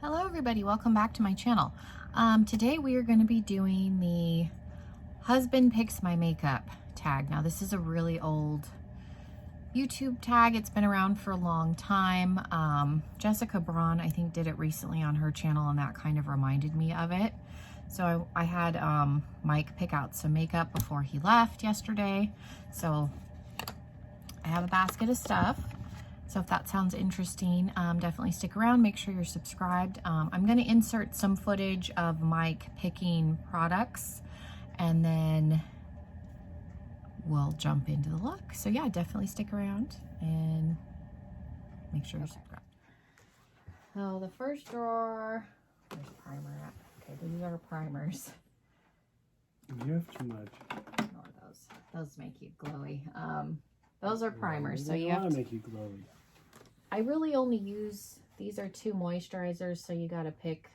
Hello everybody, welcome back to my channel. Today we are going to be doing the husband picks my makeup tag. Now this is a really old YouTube tag. It's been around for a long time. Jessica Braun, I think, did it recently on her channel and that kind of reminded me of it. So I had Mike pick out some makeup before he left yesterday. So I have a basket of stuff. So if that sounds interesting, definitely stick around. Make sure you're subscribed. I'm going to insert some footage of Mike picking products and then we'll jump into the look. So yeah, definitely stick around and make sure you're subscribed. So the first drawer, where's primer at? Okay, these are primers. You have too much. Ignore those. Those make you glowy. Those are primers, so you have to make you glowy. I really only use, these are 2 moisturizers, so you got to pick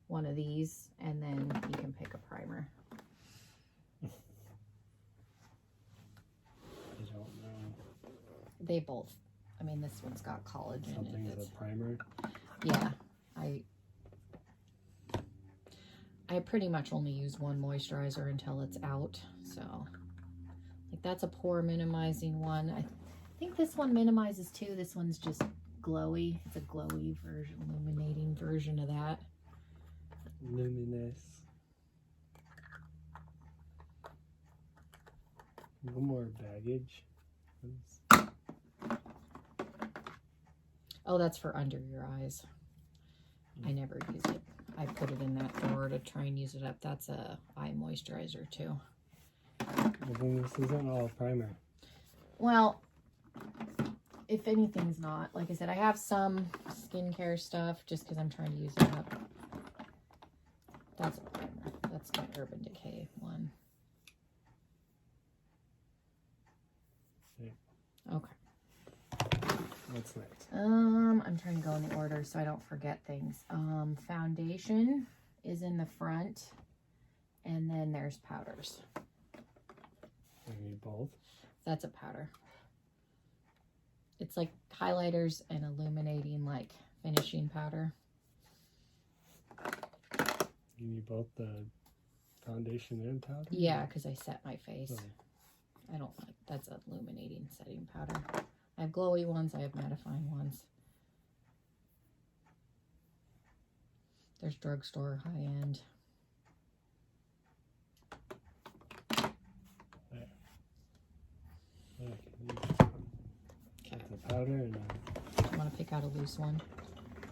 one of these and then you can pick a primer. I don't know. They both, I mean, this one's got collagen. Something as a primer? Yeah, I pretty much only use one moisturizer until it's out, so like that's a pore minimizing one. I think this one minimizes too. This one's just glowy. It's a glowy version, illuminating version of that. Luminous. No more baggage. Oh, that's for under your eyes. I never use it. I put it in that drawer to try and use it up. That's a eye moisturizer too. Well, then this isn't all primer. Well, if anything's not, like I said, I have some skincare stuff just because I'm trying to use it up. That's a primer. That's my Urban Decay one. Okay. What's next? I'm trying to go in the order so I don't forget things. Foundation is in the front, and then there's powders. I need both. That's a powder. It's like highlighters and illuminating, like finishing powder. You need both the foundation and powder? Yeah, because I set my face. Oh. I don't like, that's illuminating setting powder. I have glowy ones, I have mattifying ones. There's drugstore high-end. That's a powder and I want to pick out a loose one.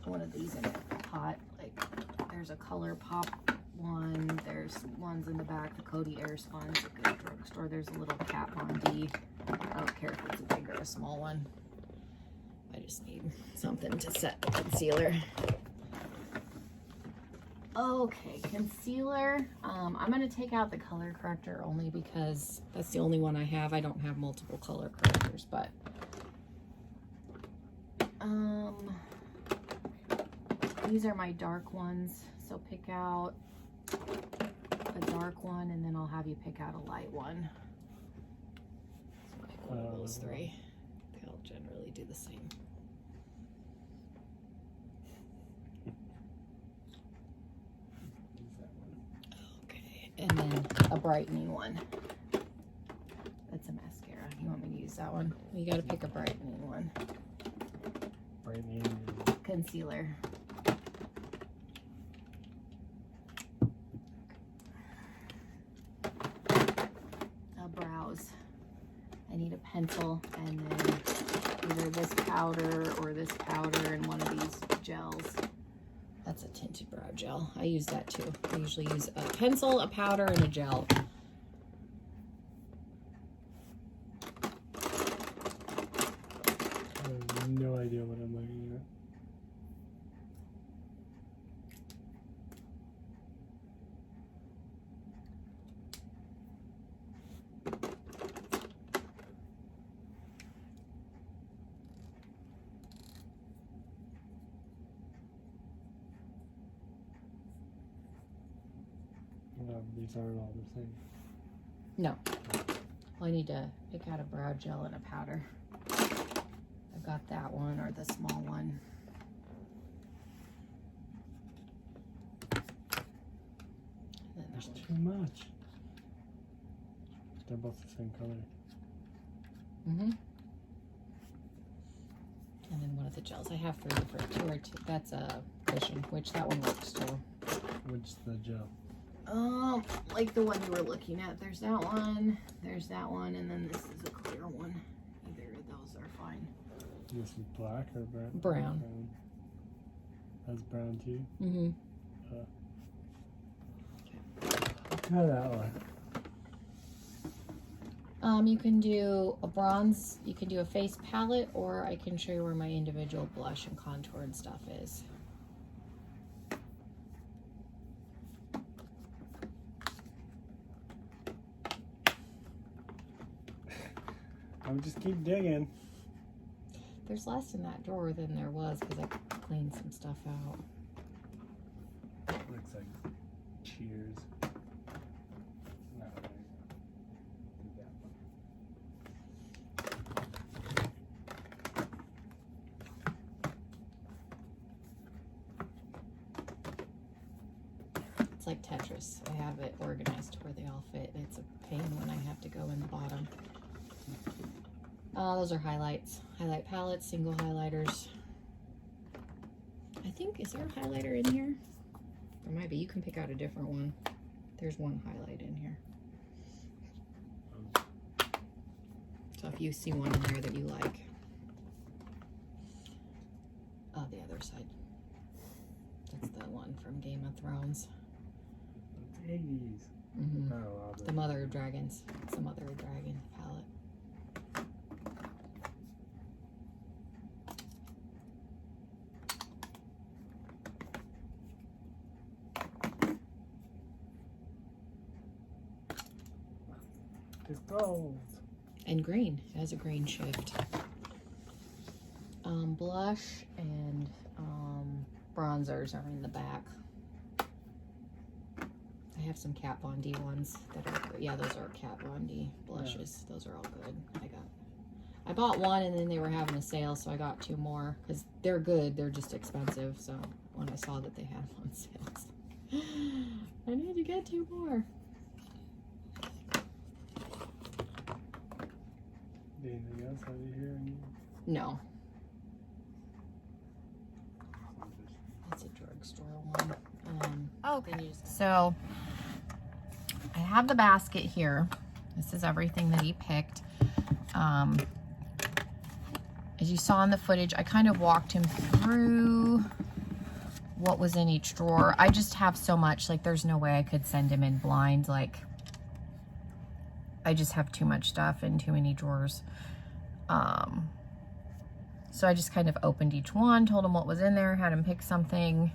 One of these in a pot. Like, there's a Color Pop one. There's ones in the back. The Coty Air Sponge at the drugstore. There's a little Kat Von D. I don't care if it's a big or a small one. I just need something to set the concealer. Okay, concealer. I'm going to take out the color corrector only because that's the only one I have. I don't have multiple color correctors, but these are my dark ones. So pick out a dark one and then I'll have you pick out a light one. So pick one of those 3. They'll generally do the same. And then a brightening one. That's a mascara. You want me to use that one? You got to pick a brightening one. brightening. Concealer. Brows. I need a pencil and then either this powder or this powder and one of these gels. That's a tinted brow gel. I use that too. I usually use a pencil, a powder, and a gel. I have no idea what I'm looking at. These aren't all the same. No. Well, I need to pick out a brow gel and a powder. I've got that one or the small one. too much. They're both the same color. Mm-hmm. And then one of the gels. I have 3 for 2 or 2. That's a cushion, which that one works too. Which the gel? Like the one you were looking at. There's that one, and then this is a clear one. Either of those are fine. This is black or brown? Brown. That's brown too? Mm-hmm. Try that one. You can do a bronze, you can do a face palette, or I can show you where my individual blush and contour and stuff is. I'll just keep digging. There's less in that drawer than there was because I cleaned some stuff out. Looks like Cheers. No, there you go. Do that one. It's like Tetris. I have it organized to where they all fit. It's a pain when I have to go in the bottom. Those are highlights. Highlight palettes, single highlighters. I think, is there a highlighter in here? There might be. You can pick out a different one. There's one highlight in here. So if you see one in there that you like. Oh, the other side. That's the one from Game of Thrones. Piggies. Mm-hmm. Oh, The Mother of Dragons. It's the Mother of Dragon palette. It's gold. And green. It has a green shift. Blush and bronzers are in the back. I have some Kat Von D ones that are good. Yeah, those are Kat Von D blushes. Yeah. Those are all good. I bought one and then they were having a sale, so I got 2 more because they're good. They're just expensive. So when I saw that they had them on sales, I need to get 2 more. Anything else out of here? No. That's a drugstore one. Okay. So I have the basket here. This is everything that he picked. As you saw in the footage, I kind of walked him through what was in each drawer. I just have so much, like there's no way I could send him in blind. Like I just have too much stuff and too many drawers. So I just kind of opened each one, told him what was in there, had him pick something.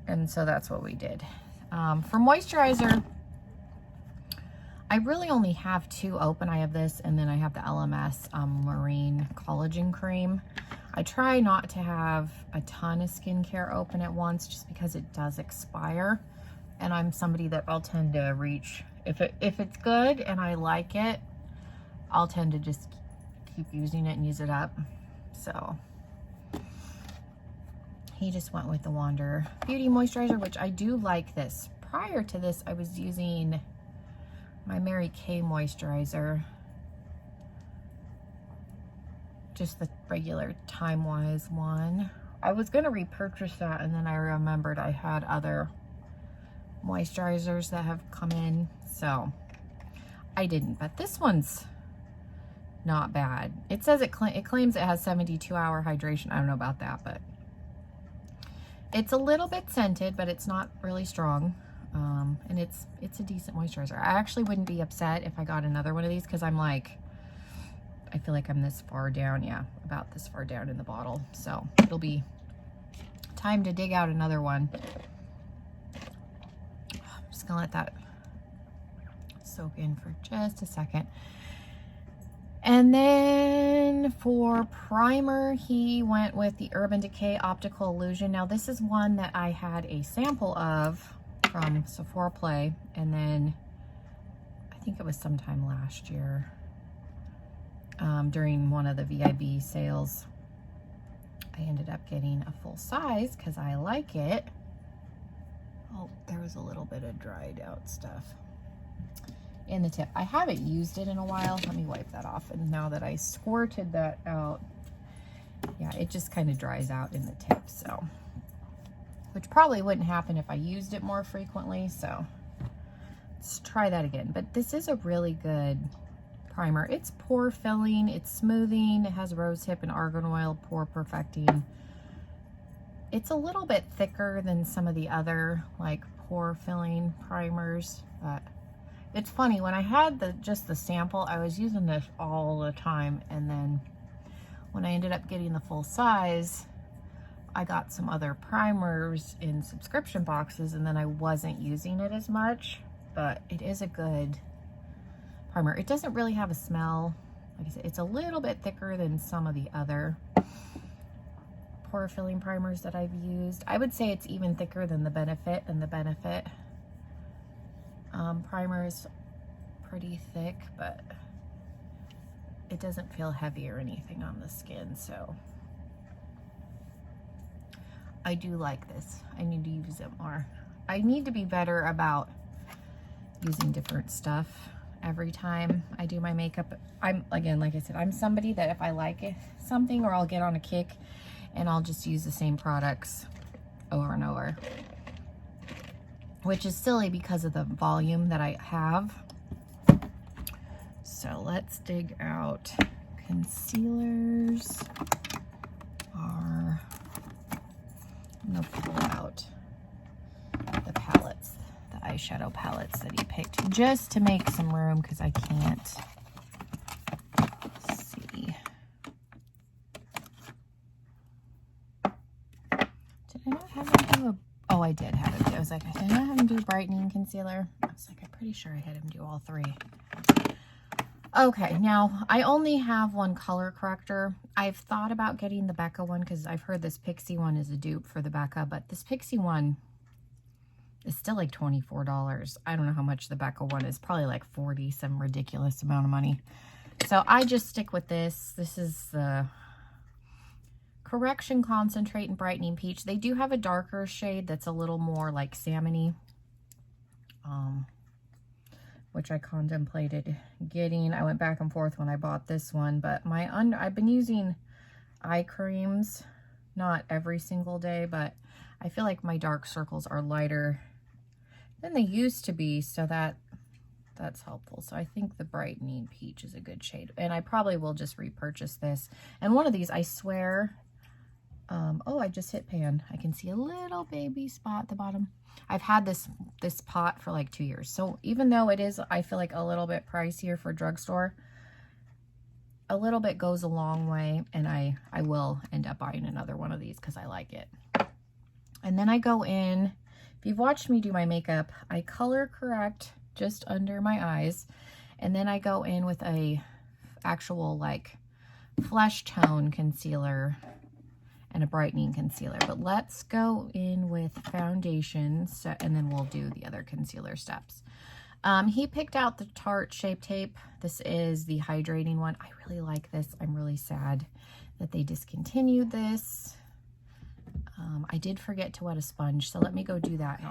And so that's what we did. For moisturizer, I really only have 2 open. I have this, and then I have the LMS Marine Collagen Cream. I try not to have a ton of skincare open at once just because it does expire. And I'm somebody that I'll tend to reach, if it's good and I like it, I'll tend to just keep using it and use it up. So he just went with the Wander Beauty Moisturizer, which I do like this. Prior to this, I was using my Mary Kay moisturizer, just the regular Time Wise one. I was gonna repurchase that, and then I remembered I had other moisturizers that have come in, so I didn't. But this one's not bad. It says it claims it has 72-hour hydration. I don't know about that, but it's a little bit scented, but it's not really strong. And it's a decent moisturizer. I actually wouldn't be upset if I got another one of these because I'm like, I feel like I'm this far down. Yeah, about this far down in the bottle. So it'll be time to dig out another one. I'm just gonna let that soak in for just a second. And then for primer, he went with the Urban Decay Optical Illusion. Now this is one that I had a sample of from Sephora Play, and then I think it was sometime last year during one of the VIB sales. I ended up getting a full size because I like it. Oh, there was a little bit of dried out stuff in the tip. I haven't used it in a while. Let me wipe that off. And now that I squirted that out, yeah, it just kind of dries out in the tip. So, which probably wouldn't happen if I used it more frequently. So let's try that again. But this is a really good primer. It's pore filling, it's smoothing, it has rosehip and argan oil, pore perfecting. It's a little bit thicker than some of the other like pore filling primers, but it's funny, when I had just the sample, I was using this all the time, and then when I ended up getting the full size, I got some other primers in subscription boxes, and then I wasn't using it as much. But it is a good primer. It doesn't really have a smell. Like I said, it's a little bit thicker than some of the other pore filling primers that I've used. I would say it's even thicker than the Benefit, and the Benefit primer is pretty thick, but it doesn't feel heavy or anything on the skin. So I do like this. I need to use it more. I need to be better about using different stuff every time I do my makeup. Again, like I said, I'm somebody that if I like something, or I'll get on a kick and I'll just use the same products over and over, which is silly because of the volume that I have. So let's dig out concealers. I'm gonna pull out the palettes, the eyeshadow palettes that he picked, just to make some room because I can't see. Did I not have him do a, oh, I did have him do, I was like, did I not have him do brightening concealer? I was like, I'm pretty sure I had him do all three. Okay, now I only have one color corrector. I've thought about getting the Becca one because I've heard this Pixie one is a dupe for the Becca, but this Pixie one is still like $24. I don't know how much the Becca one is, probably like 40, some ridiculous amount of money. So I just stick with this. This is the Correction Concentrate and Brightening Peach. They do have a darker shade that's a little more like salmon-y, which I contemplated getting. I went back and forth when I bought this one, but I've been using eye creams, not every single day, but I feel like my dark circles are lighter than they used to be, so that's helpful. So I think the Brightening Peach is a good shade, and I probably will just repurchase this. And one of these, I swear, oh, I just hit pan. I can see a little baby spot at the bottom. I've had this pot for like 2 years. So even though it is, I feel like a little bit pricier for drugstore, a little bit goes a long way, and I will end up buying another one of these because I like it. And then I go in, if you've watched me do my makeup, I color correct just under my eyes, and then I go in with a actual like flesh tone concealer and a brightening concealer. But let's go in with foundation, and then we'll do the other concealer steps. He picked out the Tarte Shape Tape. This is the hydrating one. I really like this. I'm really sad that they discontinued this. I did forget to wet a sponge, so let me go do that.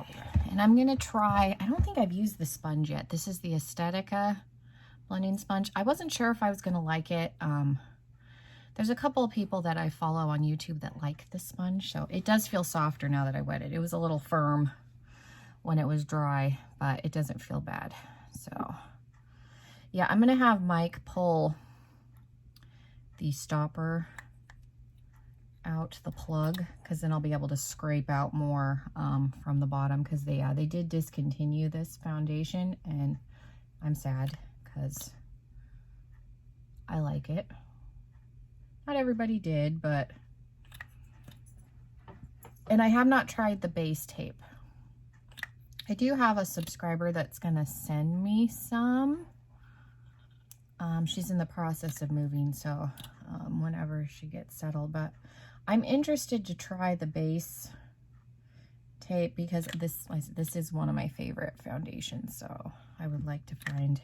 And I'm gonna try, I don't think I've used the sponge yet. This is the Estetica blending sponge. I wasn't sure if I was gonna like it. There's a couple of people that I follow on YouTube that like this sponge, so it does feel softer now that I wet it. It was a little firm when it was dry, but it doesn't feel bad. So yeah, I'm gonna have Mike pull the stopper out, the plug, because then I'll be able to scrape out more from the bottom, because they did discontinue this foundation, and I'm sad because I like it. Not everybody did, but, and I have not tried the base tape. I do have a subscriber that's gonna send me some. She's in the process of moving, so whenever she gets settled, but I'm interested to try the base tape because this is one of my favorite foundations, so I would like to find,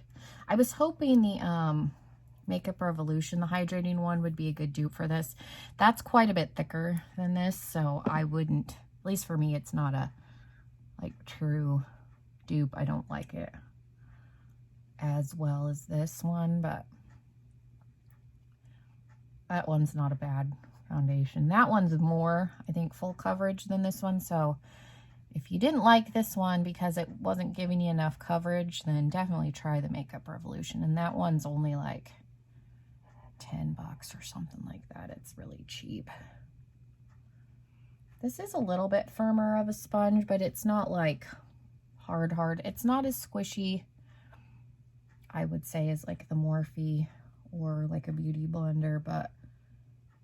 I was hoping the Makeup Revolution, the hydrating one, would be a good dupe for this. That's quite a bit thicker than this, so I wouldn't, at least for me, it's not a like true dupe. I don't like it as well as this one, but that one's not a bad foundation. That one's more, I think, full coverage than this one. So if you didn't like this one because it wasn't giving you enough coverage, then definitely try the Makeup Revolution. And that one's only like $10 or something like that. It's really cheap. This is a little bit firmer of a sponge, but it's not like hard. It's not as squishy, I would say, as like the Morphe or like a Beauty Blender, but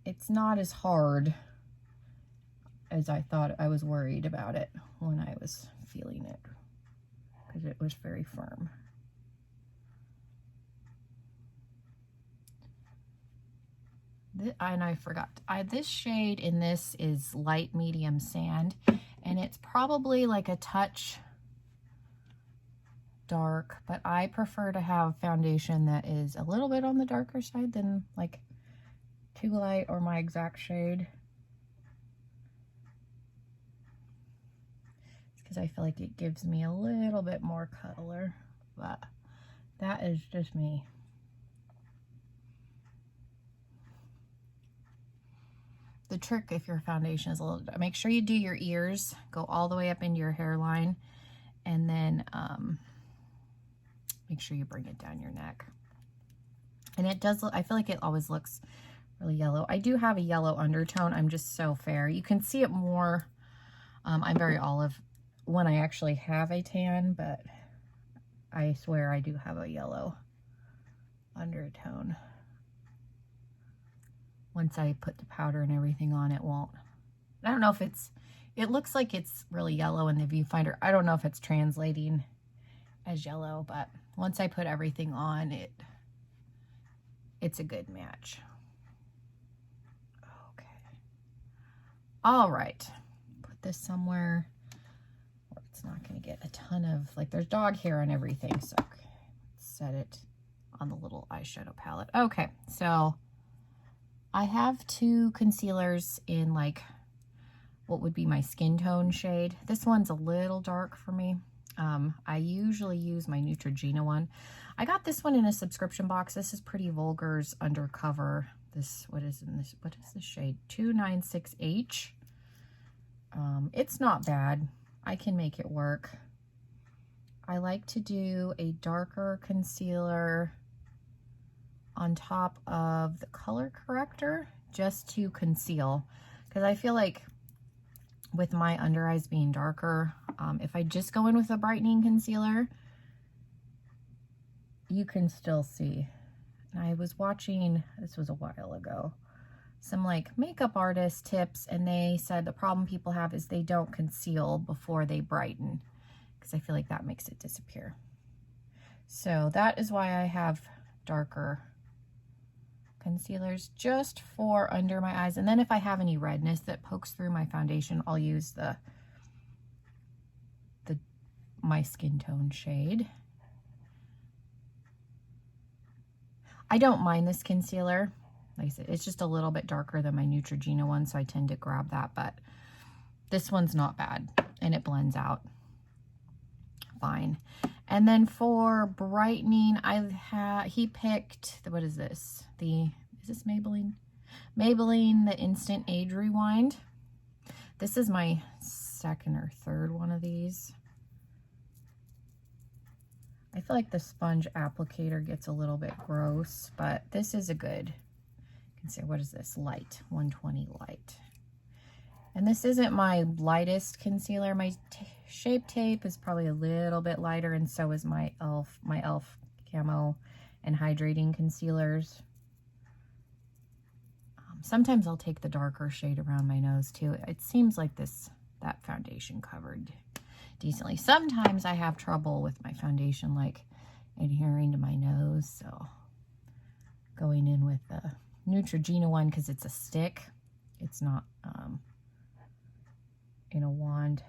it's not as hard as I thought. I was worried about it when I was feeling it because it was very firm. And I forgot, this shade in this is light medium sand, and it's probably like a touch dark, but I prefer to have foundation that is a little bit on the darker side than like too light or my exact shade. Because I feel like it gives me a little bit more color, but that is just me. The trick, if your foundation is a little, make sure you do your ears, go all the way up into your hairline, and then make sure you bring it down your neck. And it does look, I feel like it always looks really yellow. I do have a yellow undertone. I'm just so fair. You can see it more. I'm very olive when I actually have a tan, but I swear I do have a yellow undertone. Once I put the powder and everything on, it won't. I don't know if it's, it looks like it's really yellow in the viewfinder. I don't know if it's translating as yellow, but once I put everything on, it's a good match. Okay. All right. Put this somewhere where it's not going to get a ton of, like, there's dog hair on everything, so set it on the little eyeshadow palette. Okay, so I have two concealers in like what would be my skin tone shade. This one's a little dark for me. I usually use my Neutrogena one. I got this one in a subscription box. This is Pretty Vulgar's Undercover. What is this shade? 296H. It's not bad. I can make it work. I like to do a darker concealer on top of the color corrector just to conceal, because I feel like with my under eyes being darker, if I just go in with a brightening concealer, you can still see. And I was watching, this was a while ago, some like makeup artist tips, and they said the problem people have is they don't conceal before they brighten, because I feel like that makes it disappear. So that is why I have darker concealers just for under my eyes. And then if I have any redness that pokes through my foundation, I'll use my skin tone shade. I don't mind this concealer. Like I said, it's just a little bit darker than my Neutrogena one, so I tend to grab that, but this one's not bad and it blends out fine. And then for brightening, he picked what is this? Is this Maybelline? Maybelline the Instant Age Rewind. This is my second or third one of these. I feel like the sponge applicator gets a little bit gross, but this is a good concealer. What is this? Light, 120 Light. And this isn't my lightest concealer. My Shape Tape is probably a little bit lighter, and so is my e.l.f. Camo and Hydrating Concealers. Sometimes I'll take the darker shade around my nose too. It seems like that foundation covered decently. Sometimes I have trouble with my foundation like adhering to my nose, so going in with the Neutrogena one because it's a stick. It's not in a wand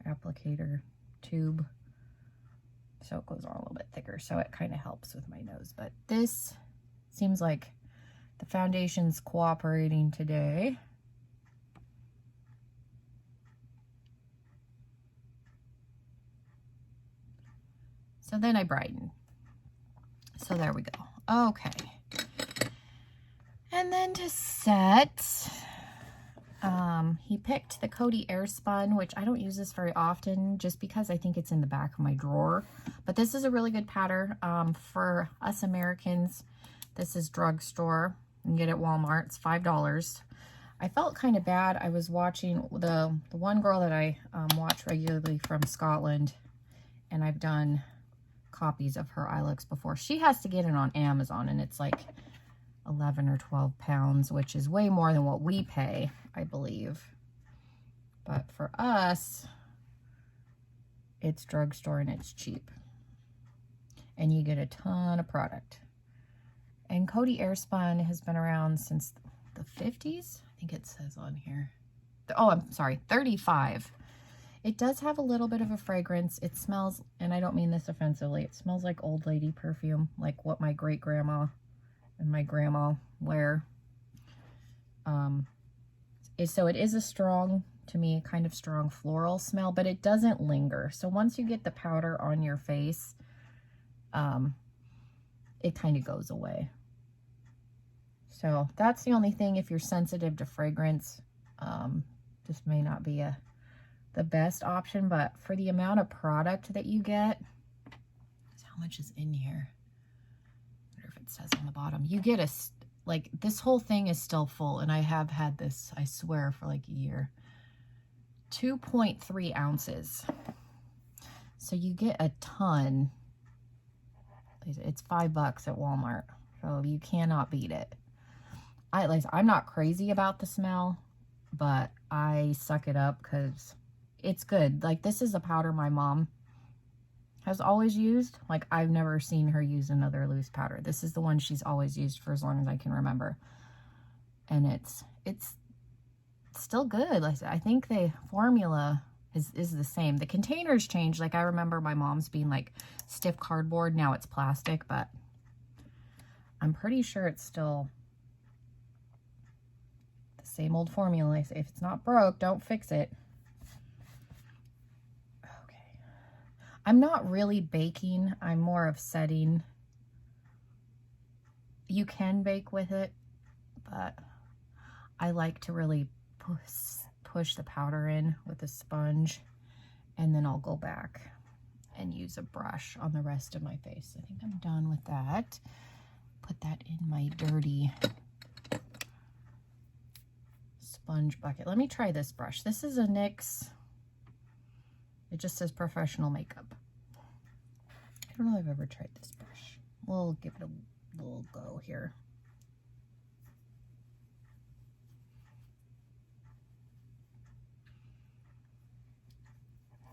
applicator tube, so it goes on a little bit thicker, so it kind of helps with my nose. But this seems like the foundation's cooperating today. So then I brighten. So there we go. Okay. And then to set, he picked the Coty Airspun, which I don't use this very often just because I think it's in the back of my drawer. But this is a really good pattern. For us Americans, this is drugstore. You can get it at Walmart. It's $5. I felt kind of bad. I was watching the one girl that I watch regularly from Scotland, and I've done copies of her eye looks before. She has to get it on Amazon, and it's like 11 or 12 pounds, which is way more than what we pay, I believe. But for us, it's drugstore and it's cheap. And you get a ton of product. And Coty Airspun has been around since the 50s. I think it says on here. Oh, I'm sorry, 35. It does have a little bit of a fragrance. It smells, and I don't mean this offensively, it smells like old lady perfume, like what my great-grandma and my grandma wear. So it is a strong, to me, kind of strong floral smell, but it doesn't linger. So once you get the powder on your face, it kind of goes away. So that's the only thing. If you're sensitive to fragrance, this may not be the best option, but for the amount of product that you get, how much is in here? I wonder if it says on the bottom. You get like this whole thing is still full, and I have had this, I swear, for like a year. 2.3 ounces. So you get a ton. It's $5 at Walmart, so you cannot beat it. I'm not crazy about the smell, but I suck it up because it's good. Like, this is a powder my mom has always used. Like, I've never seen her use another loose powder. This is the one she's always used for as long as I can remember. And it's still good. Like, I think the formula is the same. The containers changed. Like, I remember my mom's being like stiff cardboard. Now it's plastic, but I'm pretty sure it's still the same old formula. If it's not broke, don't fix it. Okay. I'm not really baking. I'm more of setting. You can bake with it, but I like to really push the powder in with a sponge, and then I'll go back and use a brush on the rest of my face. I think I'm done with that. Put that in my dirty sponge bucket. Let me try this brush. This is a NYX. It just says professional makeup. I don't know if I've ever tried this brush. We'll give it a little go here.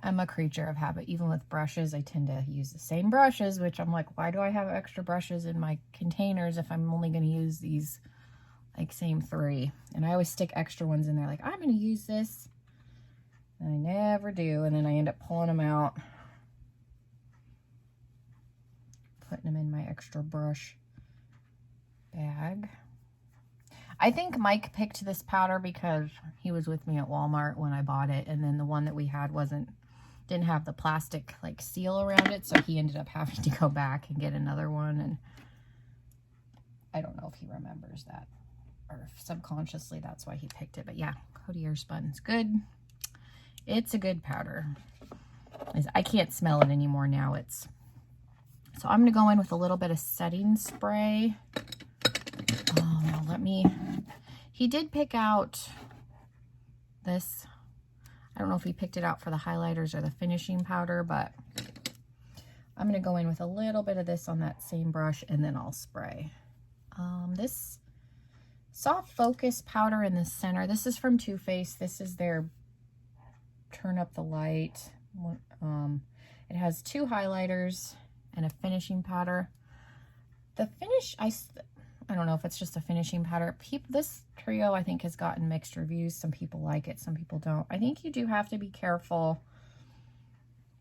I'm a creature of habit. Even with brushes, I tend to use the same brushes, which I'm like, why do I have extra brushes in my containers if I'm only going to use these like same 3? And I always stick extra ones in there, like, I'm going to use this. And I never do. And then I end up pulling them out, putting them in my extra brush bag. I think Mike picked this powder because he was with me at Walmart when I bought it. And then the one that we had didn't have the plastic like seal around it, so he ended up having to go back and get another one. And I don't know if he remembers that, or if subconsciously that's why he picked it. But yeah, Coty Airspun is good. It's a good powder. I can't smell it anymore now. So I'm gonna go in with a little bit of setting spray. Oh no, he did pick out this. I don't know if he picked it out for the highlighters or the finishing powder, but I'm going to go in with a little bit of this on that same brush, and then I'll spray. This Soft Focus powder in the center, this is from Too Faced. This is their Turn Up the Light. It has 2 highlighters and a finishing powder. The finish, I don't know if it's just a finishing powder. This trio, I think, has gotten mixed reviews. Some people like it, some people don't. I think you do have to be careful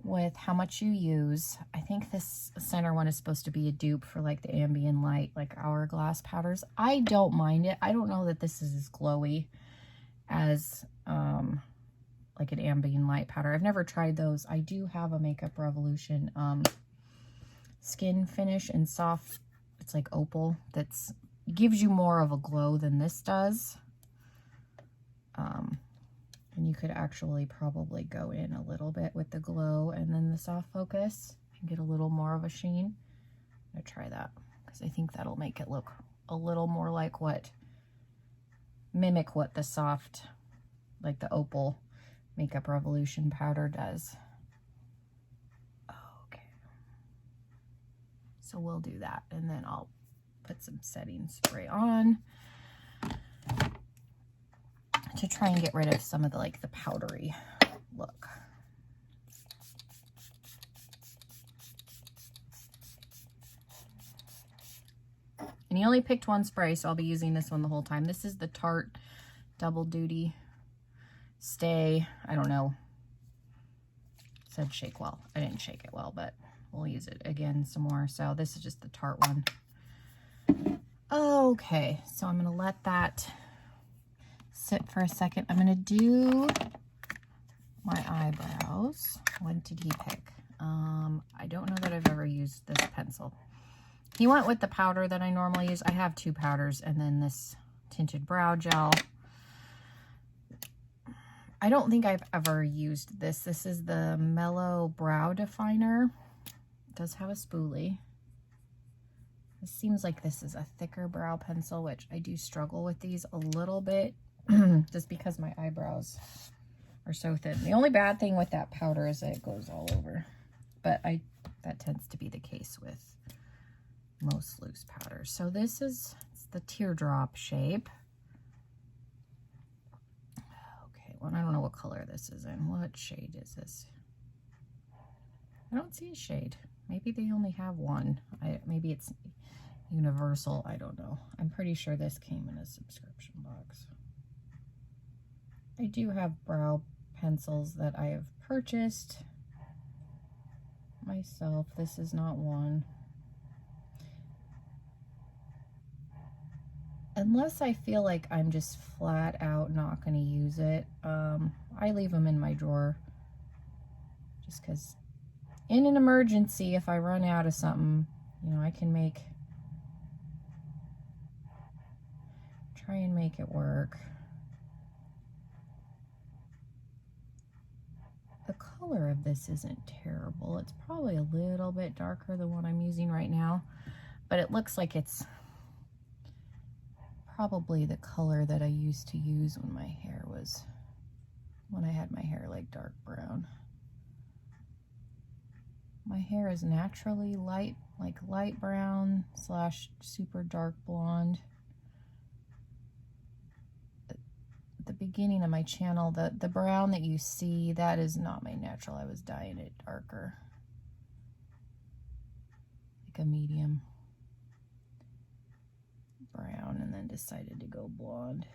with how much you use. I think this center one is supposed to be a dupe for like the Ambient Light, like Hourglass powders. I don't mind it. I don't know that this is as glowy as like an Ambient Light powder. I've never tried those. I do have a Makeup Revolution skin finish and soft, it's like opal, that's gives you more of a glow than this does. And you could actually probably go in a little bit with the glow and then the soft focus and get a little more of a sheen. I'm gonna try that because I think that'll make it look a little more like mimic what the soft, like the opal Makeup Revolution powder does. Okay. So we'll do that, and then I'll put some setting spray on to try and get rid of some of the the powdery look. And you only picked one spray, so I'll be using this one the whole time. This is the Tarte Double Duty Stay. I don't know. It said shake well. I didn't shake it well, but we'll use it again some more. So this is just the Tarte one. Okay, so I'm going to let that sit for a second. I'm going to do my eyebrows. What did he pick? I don't know that I've ever used this pencil. He went with the powder that I normally use. I have two powders and then this tinted brow gel. I don't think I've ever used this. This is the Mellow Brow Definer. It does have a spoolie. It seems like this is a thicker brow pencil, which I do struggle with these a little bit just because my eyebrows are so thin. The only bad thing with that powder is that it goes all over, but that tends to be the case with most loose powders. So this is the teardrop shape. Okay, well, I don't know what color this is in. What shade is this? I don't see a shade. Maybe they only have one. Maybe it's universal. I don't know. I'm pretty sure this came in a subscription box. I do have brow pencils that I have purchased myself. This is not one. Unless I feel like I'm just flat out not going to use it, I leave them in my drawer just because in an emergency, if I run out of something, you know, I can try and make it work. The color of this isn't terrible. It's probably a little bit darker than what I'm using right now, but it looks like it's probably the color that I used to use when I had my hair like dark brown. My hair is naturally light, like light brown / super dark blonde. At the beginning of my channel, the brown that you see, that is not my natural. I was dyeing it darker, like a medium brown, and then decided to go blonde.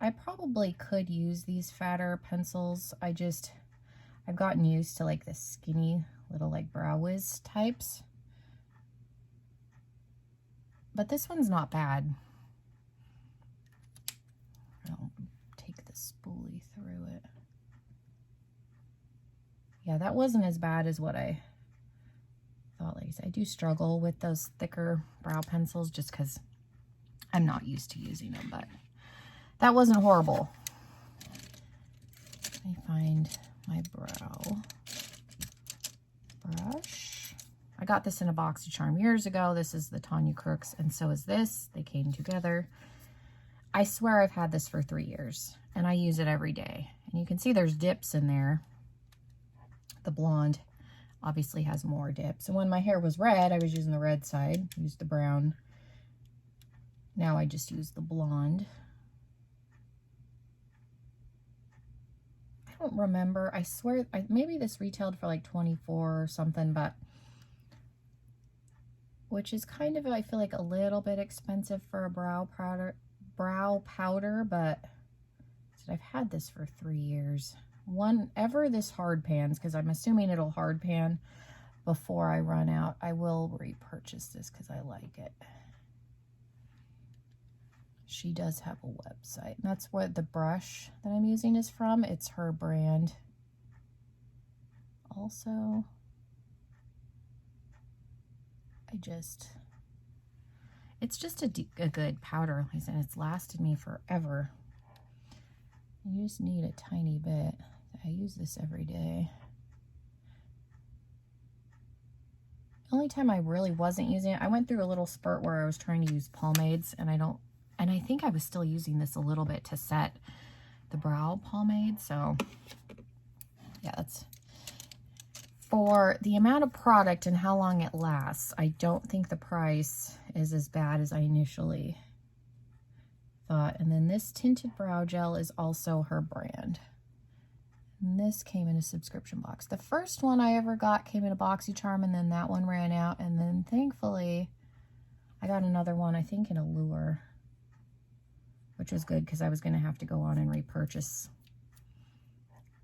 I probably could use these fatter pencils. I've gotten used to like the skinny little like Brow Wiz types. But this one's not bad. I'll take the spoolie through it. Yeah, that wasn't as bad as what I thought. Like I said, I do struggle with those thicker brow pencils just because I'm not used to using them, but that wasn't horrible. Let me find my brow brush. I got this in a BoxyCharm years ago. This is the Tanya Crooks, and so is this. They came together. I swear I've had this for 3 years, and I use it every day. And you can see there's dips in there. The blonde obviously has more dips. And when my hair was red, I was using the red side, used the brown. Now I just use the blonde. I don't remember. I swear, maybe this retailed for like $24 or something, but which is kind of, I feel like, a little bit expensive for a brow powder, but I've had this for 3 years. Whenever this hard pans, because I'm assuming it'll hard pan before I run out, I will repurchase this because I like it. She does have a website, and that's where the brush that I'm using is from. It's her brand. also, it's just a good powder, and it's lasted me forever. You just need a tiny bit. I use this every day. The only time I really wasn't using it, I went through a little spurt where I was trying to use pomades, and I think I was still using this a little bit to set the brow pomade. So yeah, that's for the amount of product and how long it lasts. I don't think the price is as bad as I initially thought. And then this tinted brow gel is also her brand. And this came in a subscription box. The first one I ever got came in a BoxyCharm, and then that one ran out. And then thankfully I got another one, I think in Allure, which was good because I was going to have to go on and repurchase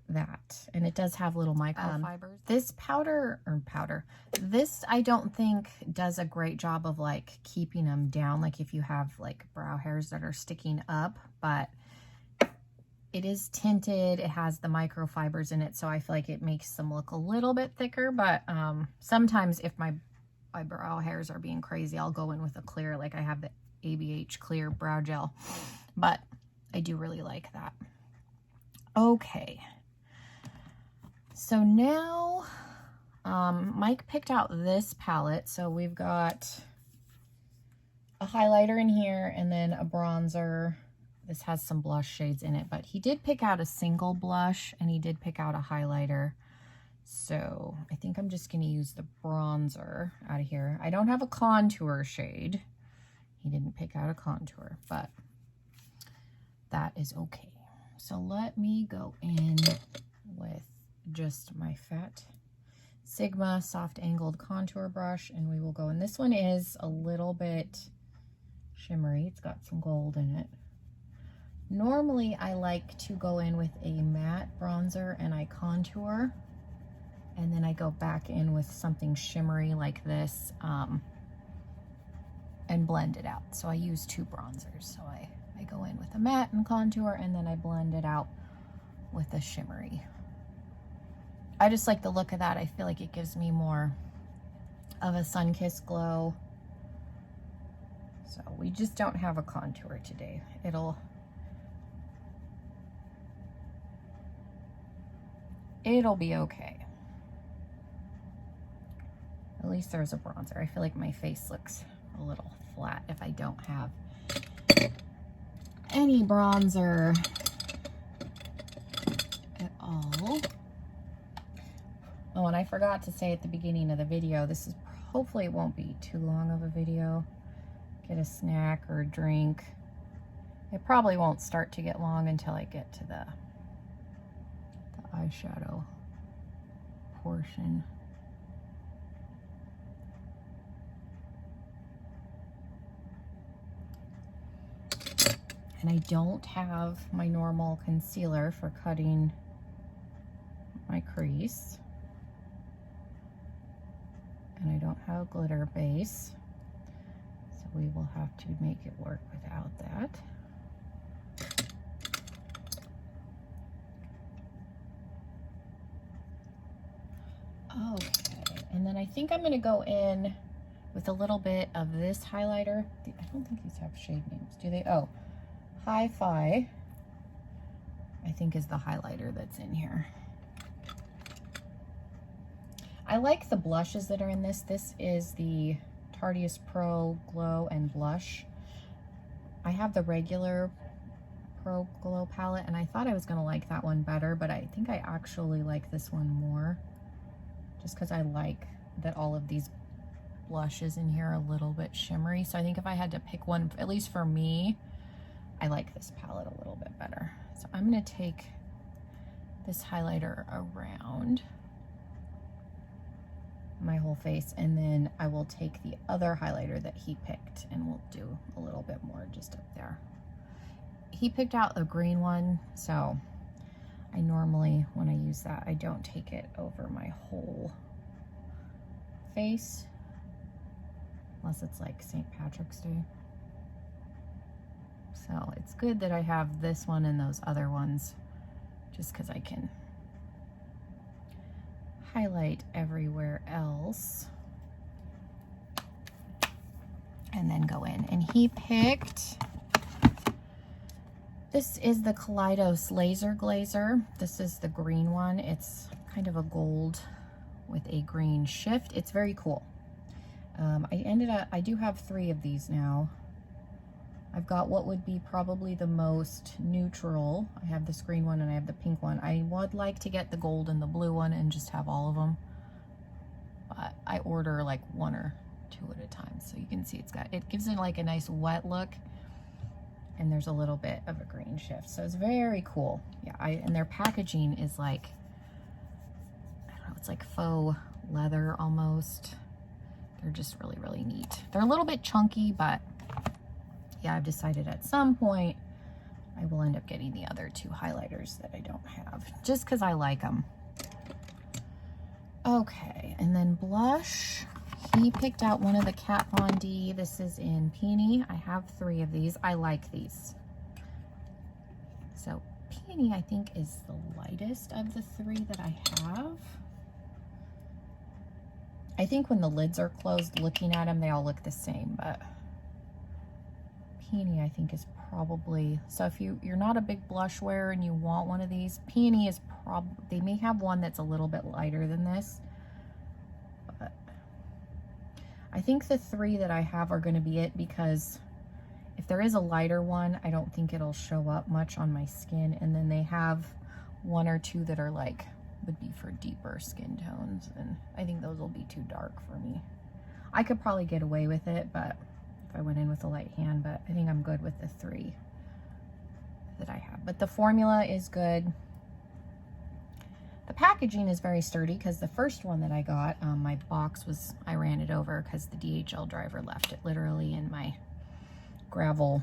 that. And it does have little microfibers. This this I don't think does a great job of like keeping them down, like if you have like brow hairs that are sticking up, but it is tinted. It has the microfibers in it, so I feel like it makes them look a little bit thicker. But sometimes if my brow hairs are being crazy, I'll go in with a clear, like I have the ABH clear brow gel, but I do really like that. Okay, so now Mike picked out this palette. So we've got a highlighter in here and then a bronzer. This has some blush shades in it, but he did pick out a single blush and he did pick out a highlighter. So I think I'm just going to use the bronzer out of here. I don't have a contour shade. He didn't pick out a contour, but that is okay. So let me go in with just my Fat Sigma soft angled contour brush, and we will go. And this one is a little bit shimmery. It's got some gold in it. Normally I like to go in with a matte bronzer and I contour, and then I go back in with something shimmery like this and blend it out. So I use two bronzers. So I go in with a matte and contour, and then I blend it out with a shimmery. I just like the look of that. I feel like it gives me more of a sun-kissed glow. So we just don't have a contour today. It'll be okay. At least there's a bronzer. I feel like my face looks a little flat if I don't have any bronzer at all. Oh, and I forgot to say at the beginning of the video, this is, hopefully it won't be too long of a video. Get a snack or a drink. It probably won't start to get long until I get to the eyeshadow portion. And I don't have my normal concealer for cutting my crease. And I don't have a glitter base. So we will have to make it work without that. Okay, and then I think I'm going to go in with a little bit of this highlighter. I don't think these have shade names, do they? Oh, Hi-Fi, I think, is the highlighter that's in here. I like the blushes that are in this. This is the Tarteist Pro Glow and Blush. I have the regular Pro Glow palette, and I thought I was going to like that one better, but I think I actually like this one more, just because I like that all of these blushes in here are a little bit shimmery. So I think if I had to pick one, at least for me, I like this palette a little bit better. So I'm going to take this highlighter around my whole face, and then I will take the other highlighter that he picked and we'll do a little bit more just up there. He picked out a green one, so I normally, when I use that, I don't take it over my whole face unless it's like St. Patrick's Day. So it's good that I have this one and those other ones, just because I can highlight everywhere else. And then go in. And he picked, this is the Kaleidos Laser Glazer. This is the green one. It's kind of a gold with a green shift. It's very cool. I do have 3 of these now. I've got what would be probably the most neutral. I have this green one and I have the pink one. I would like to get the gold and the blue one and just have all of them. But I order like 1 or 2 at a time. So you can see it gives it like a nice wet look. And there's a little bit of a green shift. So it's very cool. Yeah, and their packaging is like, I don't know, it's like faux leather almost. They're just really, really neat. They're a little bit chunky, but yeah, I've decided at some point I will end up getting the other 2 highlighters that I don't have, just because I like them. Okay, and then blush. He picked out one of the Kat Von D. This is in Peony. I have 3 of these. I like these. So Peony, I think, is the lightest of the 3 that I have. I think when the lids are closed, looking at them, they all look the same, but Peony, I think, is probably, so if you're not a big blush wearer and you want one of these, Peony is probably, they may have one that's a little bit lighter than this, but I think the 3 that I have are going to be it, because if there is a lighter one, I don't think it'll show up much on my skin, and then they have 1 or 2 that are like, would be for deeper skin tones, and I think those will be too dark for me. I could probably get away with it, but if I went in with a light hand, but I think I'm good with the 3 that I have. But the formula is good. The packaging is very sturdy, because the first one that I got, my box was, I ran it over because the DHL driver left it literally in my gravel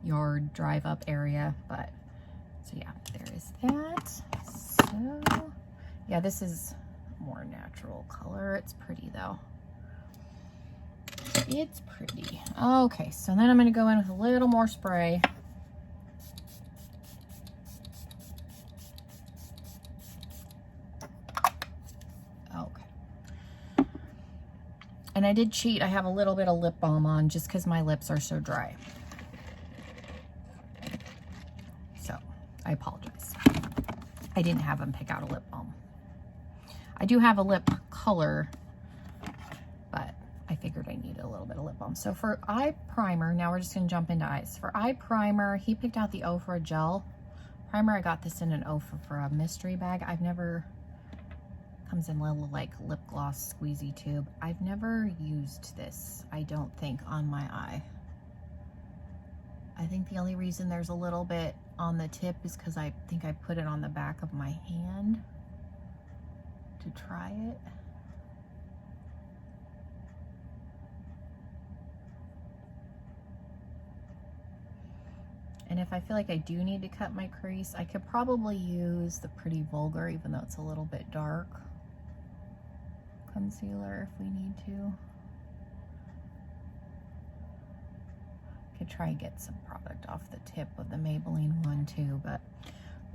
yard drive up area. But so yeah, there is that. So yeah, this is more natural color. It's pretty though. It's pretty. Okay, so then I'm going to go in with a little more spray. Okay. And I did cheat. I have a little bit of lip balm on just because my lips are so dry. So, I apologize. I didn't have them pick out a lip balm. I do have a lip color, but I figured I needed a little bit of lip balm. So for eye primer, now we're just going to jump into eyes. For eye primer, he picked out the Ofra gel primer. I got this in an Ofra for a mystery bag. I've never, comes in a little like lip gloss squeezy tube. I've never used this, I don't think, on my eye. I think the only reason there's a little bit on the tip is because I think I put it on the back of my hand to try it. And if I feel like I do need to cut my crease, I could probably use the Pretty Vulgar, even though it's a little bit dark, concealer if we need to. Could try and get some product off the tip of the Maybelline one too, but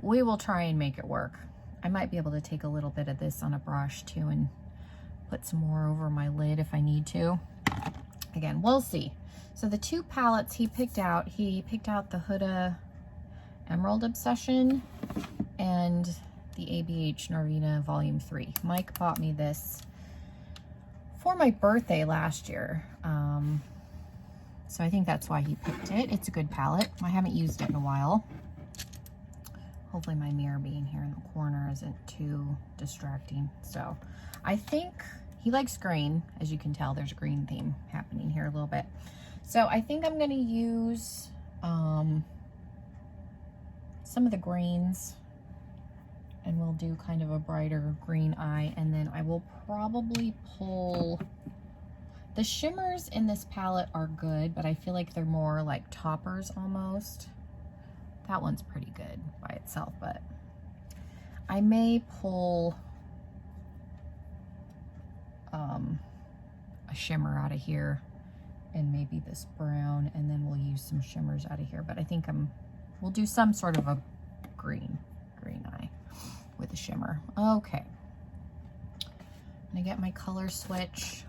we will try and make it work. I might be able to take a little bit of this on a brush too and put some more over my lid if I need to. Again, we'll see. So the 2 palettes he picked out the Huda Emerald Obsession and the ABH Narvina Volume 3. Mike bought me this for my birthday last year. So I think that's why he picked it. It's a good palette. I haven't used it in a while. Hopefully my mirror being here in the corner isn't too distracting. So I think he likes green. As you can tell, there's a green theme happening here a little bit. So I think I'm going to use some of the greens, and we'll do kind of a brighter green eye, and then I will probably pull, the shimmers in this palette are good, but I feel like they're more like toppers almost. That one's pretty good by itself, but I may pull a shimmer out of here and maybe this brown, and then we'll use some shimmers out of here. But I think we'll do some sort of a green eye with a shimmer. Okay. I get my color switch.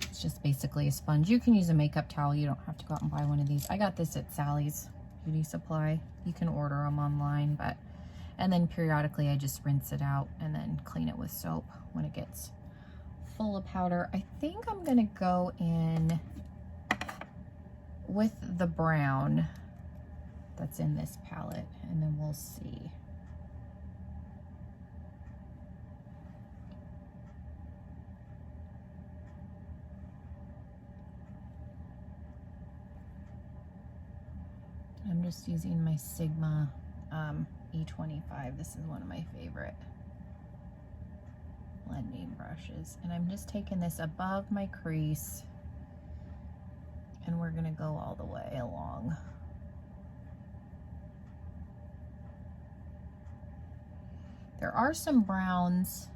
It's just basically a sponge. You can use a makeup towel. You don't have to go out and buy one of these. I got this at Sally's Beauty Supply. You can order them online, but, and then periodically I just rinse it out and then clean it with soap when it gets full of powder. I think I'm gonna go in with the brown that's in this palette, and then we'll see. I'm just using my Sigma E25. This is one of my favorite blending brushes. And I'm just taking this above my crease, and we're gonna go all the way along. There are some browns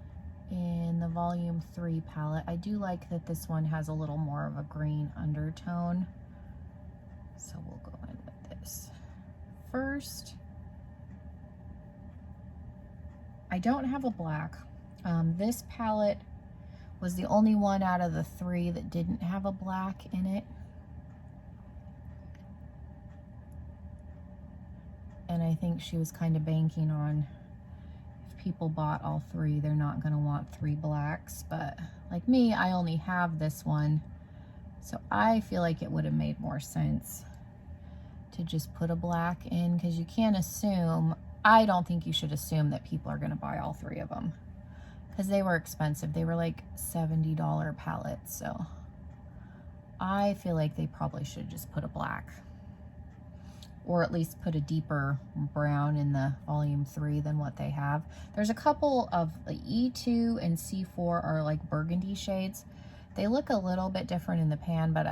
in the Volume 3 palette. I do like that this one has a little more of a green undertone. So we'll go in with this. First, I don't have a black. This palette was the only one out of the 3 that didn't have a black in it. And I think she was kind of banking on, if people bought all 3, they're not going to want 3 blacks. But like me, I only have this one. So I feel like it would have made more sense to just put a black in, because you can't assume, I don't think you should assume that people are going to buy all 3 of them, because they were expensive. They were like $70 palettes. So I feel like they probably should just put a black, or at least put a deeper brown in the Volume 3 than what they have. There's a couple of the E2 and C4 are like burgundy shades. They look a little bit different in the pan, but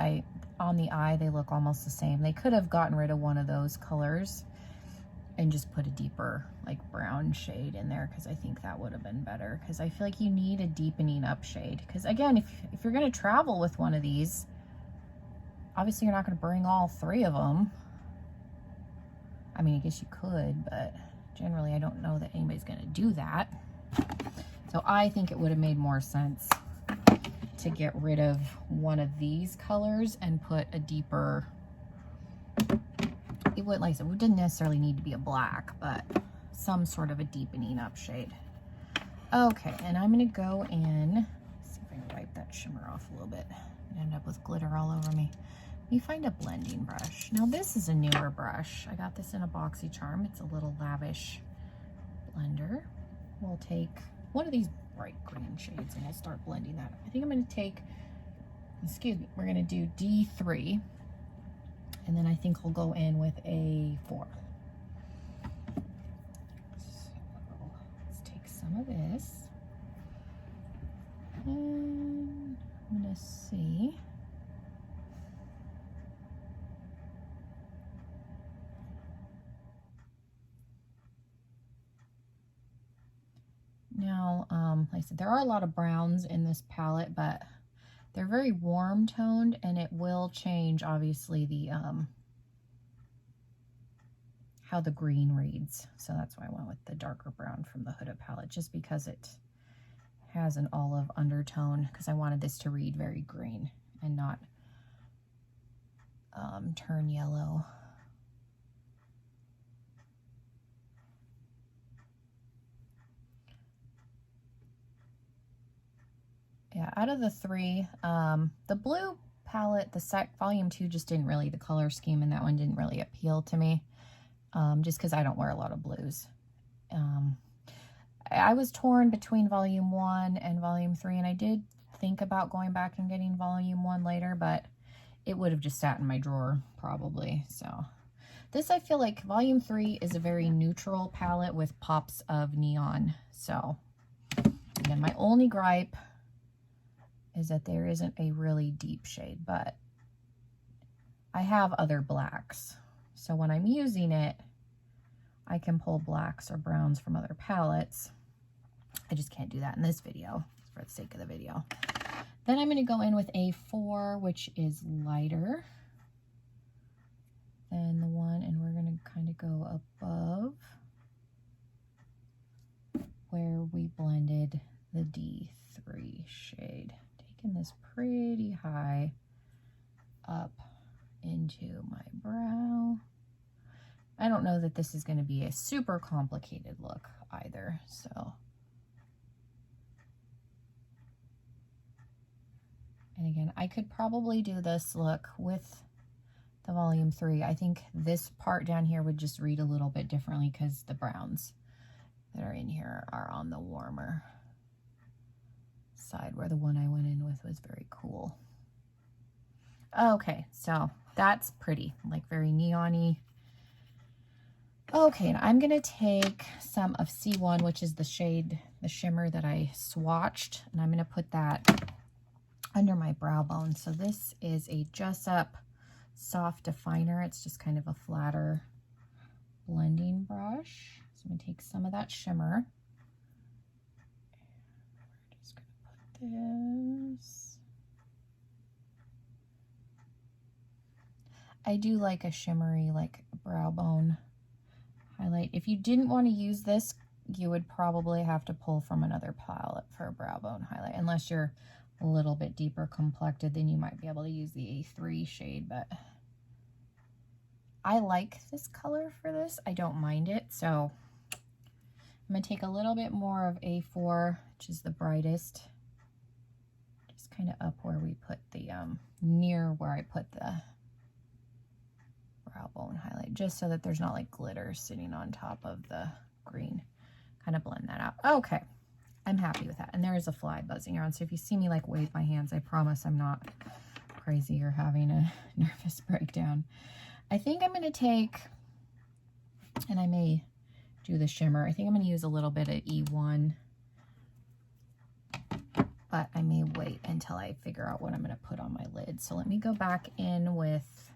on the eye, they look almost the same. They could have gotten rid of one of those colors and just put a deeper like brown shade in there, because I think that would have been better, because I feel like you need a deepening up shade. Because again, if you're going to travel with one of these, obviously you're not going to bring all 3 of them. I mean, I guess you could, but generally I don't know that anybody's going to do that. So I think it would have made more sense to get rid of one of these colors and put a deeper, it would, like I said, it didn't necessarily need to be a black, but some sort of a deepening up shade. Okay, and I'm gonna go in, see if I can wipe that shimmer off a little bit. I end up with glitter all over me. Let me find a blending brush. Now this is a newer brush. I got this in a BoxyCharm. It's a little lavish blender. We'll take one of these bright green shades and we'll start blending that. I think I'm going to take, excuse me, we're going to do D3, and then I think we'll go in with a 4. So let's take some of this, and I'm going to see. Now, like I said, there are a lot of browns in this palette, but they're very warm toned, and it will change, obviously, the how the green reads. So that's why I went with the darker brown from the Huda palette, just because it has an olive undertone, because I wanted this to read very green and not turn yellow. Yeah, out of the 3, the blue palette, the Volume 2 just didn't really, the color scheme in that one didn't really appeal to me, just because I don't wear a lot of blues. I was torn between Volume 1 and Volume 3, and I did think about going back and getting Volume 1 later, but it would have just sat in my drawer probably. So this, I feel like Volume 3 is a very neutral palette with pops of neon. So again, my only gripe is that there isn't a really deep shade, but I have other blacks. So when I'm using it, I can pull blacks or browns from other palettes. I just can't do that in this video for the sake of the video. Then I'm going to go in with a 4, which is lighter than the one, and we're going to kind of go above where we blended base shade. Taking this pretty high up into my brow. I don't know that this is going to be a super complicated look either, so. And again, I could probably do this look with the volume 3. I think this part down here would just read a little bit differently because the browns that are in here are on the warmer side, where the one I went in with was very cool. Okay, so that's pretty, like very neon-y. Okay, and I'm gonna take some of C1, which is the shade, the shimmer that I swatched, and I'm gonna put that under my brow bone. So this is a Jessup soft definer. It's just kind of a flatter blending brush. So I'm gonna take some of that shimmer. We're just gonna put this. I do like a shimmery, like brow bone highlight. If you didn't want to use this, you would probably have to pull from another palette for a brow bone highlight. Unless you're a little bit deeper complected, then you might be able to use the A3 shade, but I like this color for this. I don't mind it, so I'm gonna take a little bit more of A4, which is the brightest, just kind of up where we put the, near where I put the brow bone highlight, just so that there's not like glitter sitting on top of the green. Kind of blend that out. Okay, I'm happy with that. And there is a fly buzzing around, so if you see me like wave my hands, I promise I'm not crazy or having a nervous breakdown. I think I'm going to take, and I may do the shimmer, I think I'm going to use a little bit of E1, but I may wait until I figure out what I'm going to put on my lid. So let me go back in with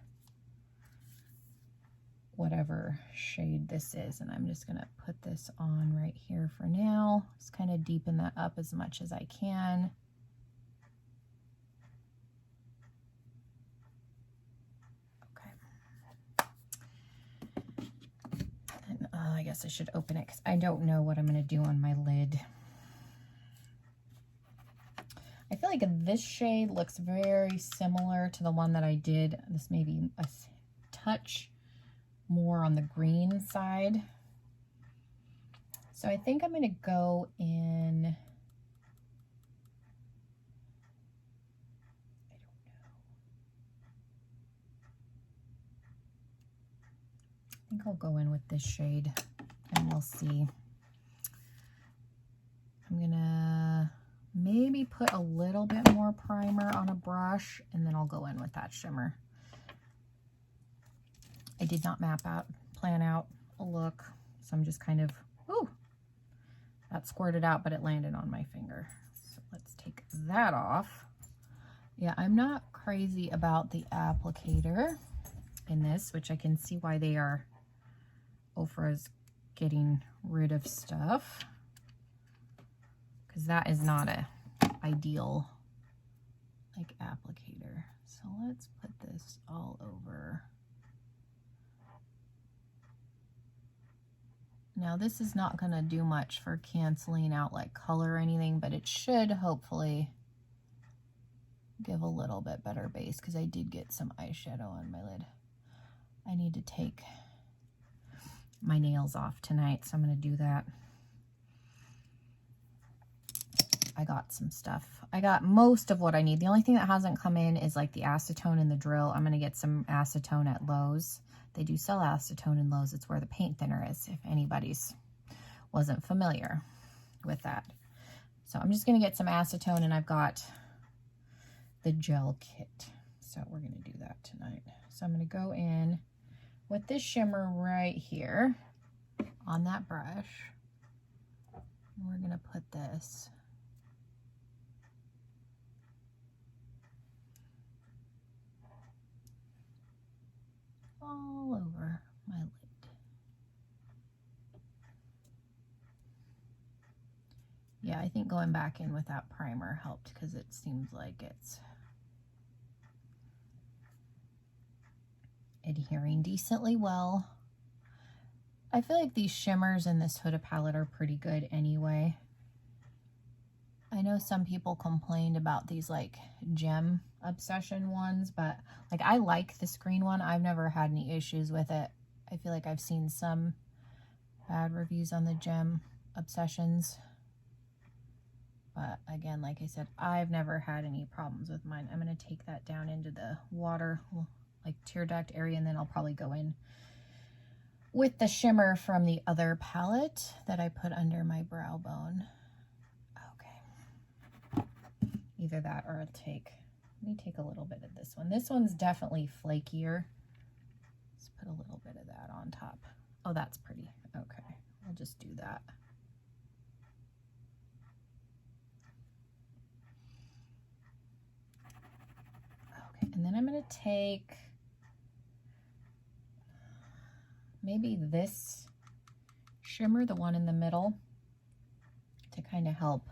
whatever shade this is, and I'm just going to put this on right here for now. Just kind of deepen that up as much as I can. I guess I should open it because I don't know what I'm going to do on my lid. I feel like this shade looks very similar to the one that I did. This may be a touch more on the green side. So I think I'm going to go in, I think I'll go in with this shade and we'll see. I'm gonna maybe put a little bit more primer on a brush and then I'll go in with that shimmer. I did not plan out a look, so I'm just kind of, ooh, that squirted out, but it landed on my finger. So let's take that off. Yeah, I'm not crazy about the applicator in this, which I can see why they are, Ofra's getting rid of stuff, because that is not a ideal like applicator. So let's put this all over. Now this is not going to do much for canceling out like color or anything, but it should hopefully give a little bit better base, because I did get some eyeshadow on my lid. I need to take my nails off tonight, so I'm going to do that. I got some stuff. I got most of what I need. The only thing that hasn't come in is like the acetone and the drill. I'm going to get some acetone at Lowe's. They do sell acetone in Lowe's. It's where the paint thinner is, if anybody's wasn't familiar with that. So I'm just going to get some acetone, and I've got the gel kit. So we're going to do that tonight. So I'm going to go in with this shimmer right here on that brush. And we're going to put this all over my lid. Yeah, I think going back in with that primer helped, because it seems like it's adhering decently well. I feel like these shimmers in this Huda palette are pretty good anyway. I know some people complained about these like gem obsession ones, but like I like this green one. I've never had any issues with it. I feel like I've seen some bad reviews on the gem obsessions. But again, like I said, I've never had any problems with mine. I'm going to take that down into the water, like tear duct area, and then I'll probably go in with the shimmer from the other palette that I put under my brow bone. Okay. Either that or let me take a little bit of this one. This one's definitely flakier. Let's put a little bit of that on top. Oh, that's pretty. Okay, I'll just do that. Okay, and then I'm going to take maybe this shimmer, the one in the middle, to kind of help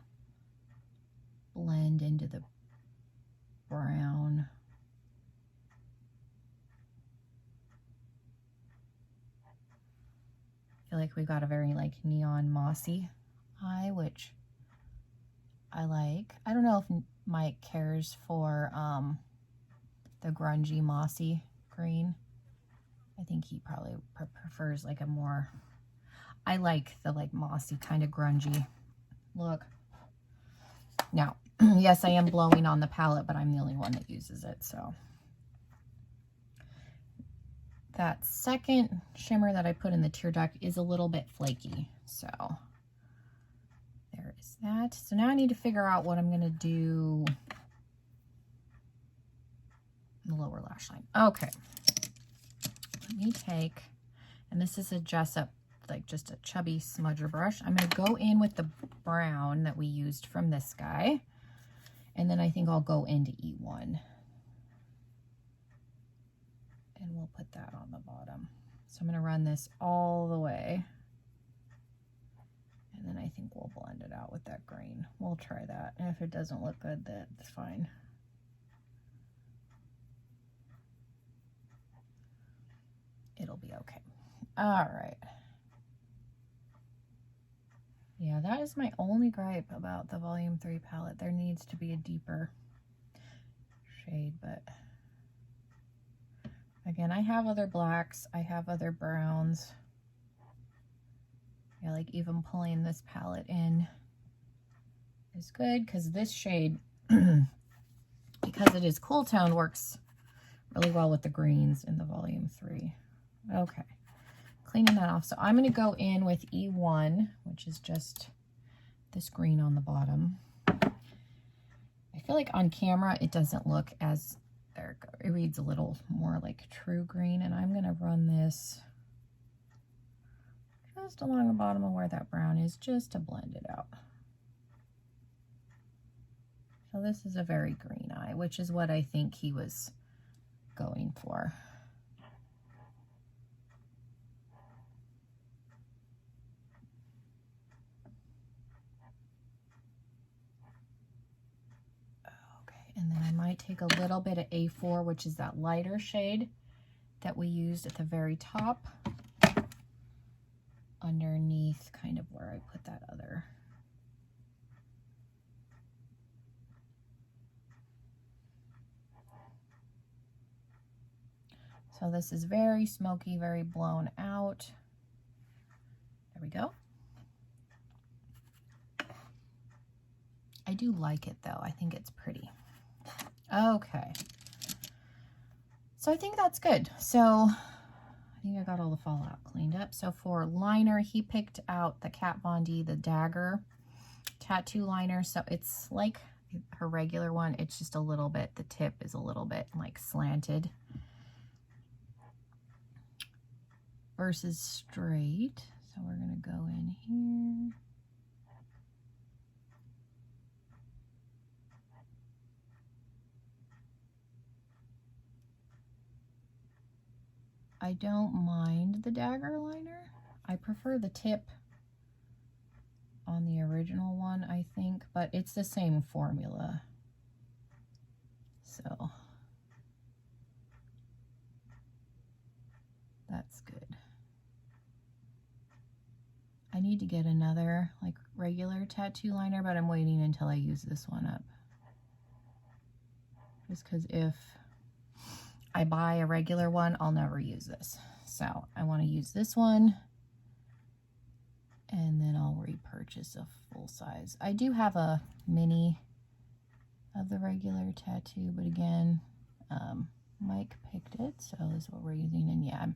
blend into the brown. I feel like we've got a very like neon mossy eye, which I like. I don't know if Mike cares for the grungy mossy green. I think he probably prefers like a more, I like the like mossy kind of grungy look. Now, yes, I am blowing on the palette, but I'm the only one that uses it, so. That second shimmer that I put in the tear duct is a little bit flaky, so there is that. So now I need to figure out what I'm gonna do in the lower lash line. Okay, let me take, and this is a Jessup, like just a chubby smudger brush. I'm gonna go in with the brown that we used from this guy, and then I think I'll go into E1. And we'll put that on the bottom. So I'm going to run this all the way. And then I think we'll blend it out with that green. We'll try that. And if it doesn't look good, that's fine. It'll be okay. All right. Yeah, that is my only gripe about the Volume 3 palette. There needs to be a deeper shade, but again, I have other blacks. I have other browns. Yeah, like even pulling this palette in is good because this shade, because it is cool tone, works really well with the greens in the Volume 3. Okay, cleaning that off. So I'm going to go in with E1, which is just this green on the bottom. I feel like on camera it doesn't look as, there it reads a little more like true green, and I'm going to run this just along the bottom of where that brown is, just to blend it out. So this is a very green eye, which is what I think he was going for. Okay, and then I might take a little bit of A4, which is that lighter shade that we used at the very top, underneath kind of where I put that other. So this is very smoky, very blown out. There we go. I do like it though. I think it's pretty. Okay. So I think that's good. So I think I got all the fallout cleaned up. So for liner, he picked out the Kat Von D, the Dagger tattoo liner. So it's like her regular one. It's just a little bit, the tip is a little bit like slanted versus straight. So we're going to go in here. I don't mind the Dagger liner. I prefer the tip on the original one, I think, but it's the same formula. So that's good. I need to get another like regular tattoo liner, but I'm waiting until I use this one up. Just because if I buy a regular one, I'll never use this. So I want to use this one, and then I'll repurchase a full size. I do have a mini of the regular tattoo, but again, Mike picked it, so this is what we're using. And yeah, I'm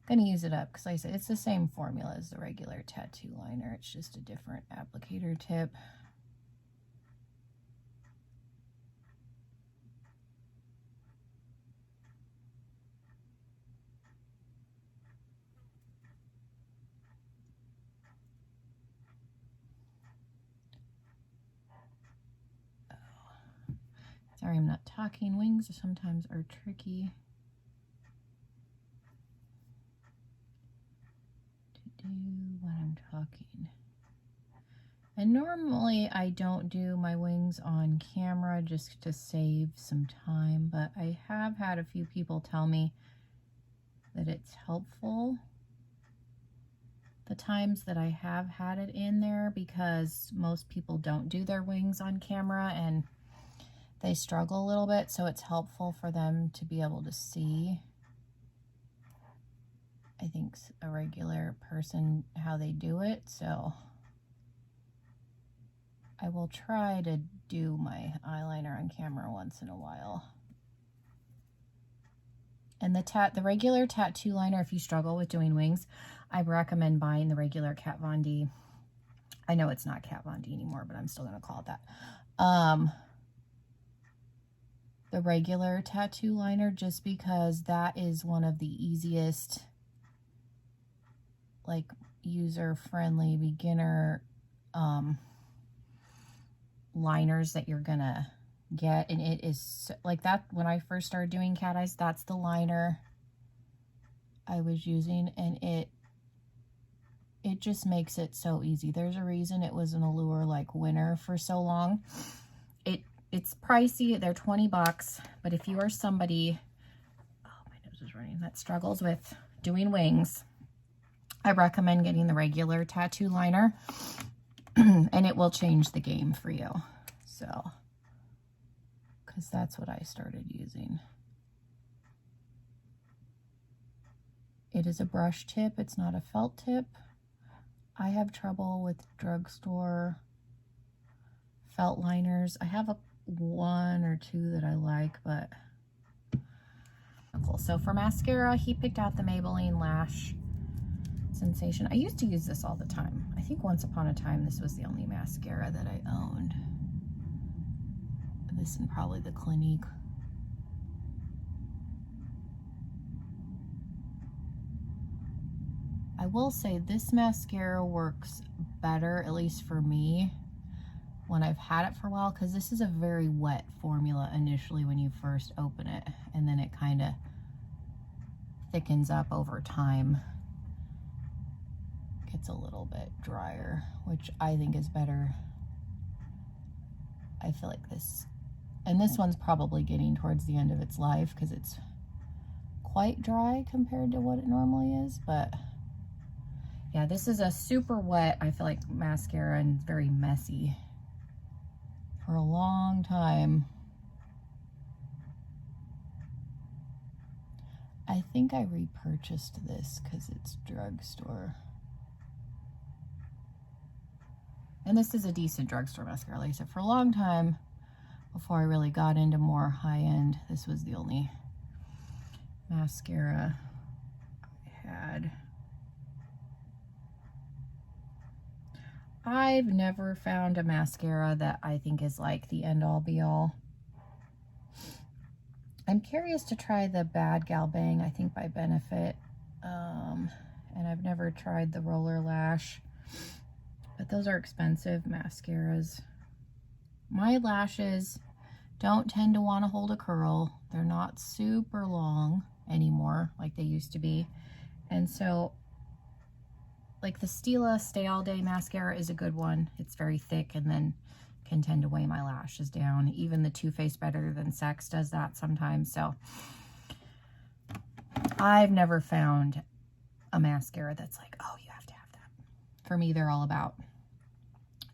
gonna use it up because like I said, it's the same formula as the regular tattoo liner. It's just a different applicator tip. Sorry, I'm not talking. Wings sometimes are tricky to do when I'm talking. And normally I don't do my wings on camera just to save some time, but I have had a few people tell me that it's helpful the times that I have had it in there, because most people don't do their wings on camera and they struggle a little bit, so it's helpful for them to be able to see, I think, a regular person how they do it. So I will try to do my eyeliner on camera once in a while. And the regular tattoo liner, if you struggle with doing wings, I recommend buying the regular Kat Von D. I know it's not Kat Von D anymore, but I'm still going to call it that. The regular tattoo liner, just because that is one of the easiest, like, user-friendly beginner liners that you're gonna get. And it is like that. When I first started doing cat eyes, that's the liner I was using, and it just makes it so easy. There's a reason it was an Allure like winner for so long. It's pricey. They're 20 bucks, but if you are somebody, oh, my nose is running, that struggles with doing wings, I recommend getting the regular tattoo liner, and it will change the game for you. So, because that's what I started using. It is a brush tip. It's not a felt tip. I have trouble with drugstore felt liners. I have one or two that I like, but cool. So for mascara, he picked out the Maybelline Lash Sensation. I used to use this all the time. I think once upon a time this was the only mascara that I owned. This and probably the Clinique. I will say this mascara works better, at least for me, when I've had it for a while, because this is a very wet formula initially when you first open it, and then it kind of thickens up over time. Gets a little bit drier, which I think is better. I feel like this, and this one's probably getting towards the end of its life because it's quite dry compared to what it normally is, but yeah, this is a super wet, I feel like, mascara, and very messy for a long time. I think I repurchased this because it's drugstore. And this is a decent drugstore mascara. Like I said, for a long time, before I really got into more high-end, this was the only mascara I had. I've never found a mascara that I think is like the end-all be-all. I'm curious to try the Bad Gal Bang, I think by Benefit. And I've never tried the Roller Lash, but those are expensive mascaras. My lashes don't tend to want to hold a curl. They're not super long anymore like they used to be. And so, like the Stila Stay All Day mascara is a good one. It's very thick and then can tend to weigh my lashes down. Even the Too Faced Better Than Sex does that sometimes. So I've never found a mascara that's like, oh, you have to have that. for me, they're all about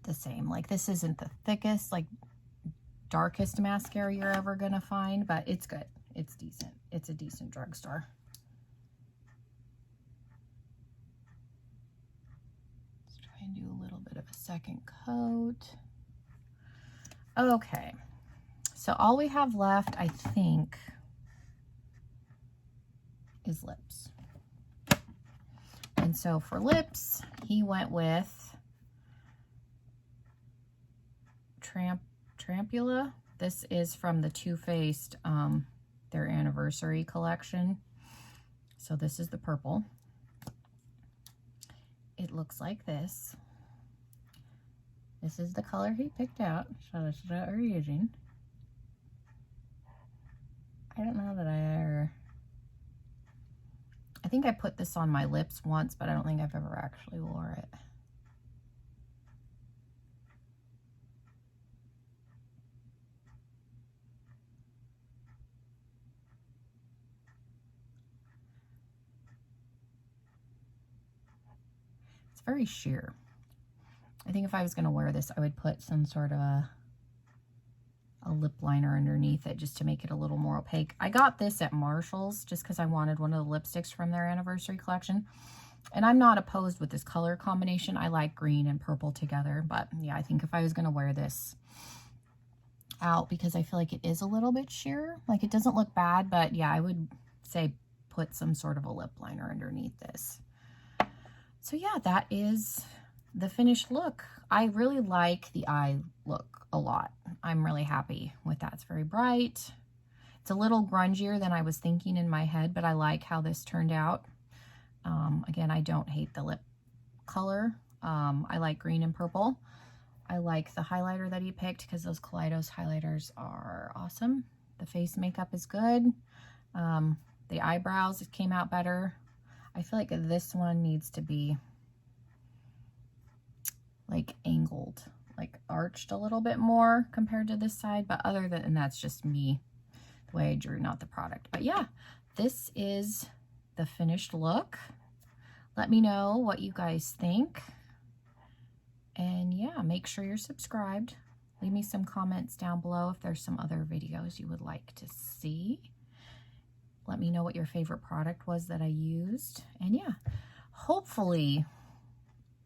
the same. Like, this isn't the thickest, like, darkest mascara you're ever gonna find, but it's good. It's decent. It's a decent drugstore. Let's try and do a little bit of a second coat. Okay, so all we have left, I think, is lips. And so for lips, he went with Trampula. This is from the Too Faced, their anniversary collection. So this is the purple. It looks like this. This is the color he picked out. So this is what we're using. I don't know that I think I put this on my lips once, but I don't think I've ever actually wore it. It's very sheer. I think if I was going to wear this, I would put some sort of a lip liner underneath it just to make it a little more opaque. I got this at Marshall's just because I wanted one of the lipsticks from their anniversary collection. And I'm not opposed with this color combination. I like green and purple together. But yeah, I think if I was going to wear this out, because I feel like it is a little bit sheer. Like, it doesn't look bad, but yeah, I would say put some sort of a lip liner underneath this. So yeah, that is the finished look. I really like the eye look a lot. I'm really happy with that. It's very bright. It's a little grungier than I was thinking in my head, but I like how this turned out. Again, I don't hate the lip color. I like green and purple. I like the highlighter that he picked because those Kaleidos highlighters are awesome. The face makeup is good. The eyebrows came out better. I feel like this one needs to be like angled, like arched a little bit more compared to this side. But other than, and that's just me, the way I drew, not the product. But yeah, this is the finished look. Let me know what you guys think. And yeah, make sure you're subscribed. Leave me some comments down below if there's some other videos you would like to see. Let me know what your favorite product was that I used. And yeah, hopefully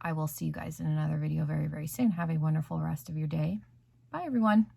I will see you guys in another video very, very soon. Have a wonderful rest of your day. Bye, everyone.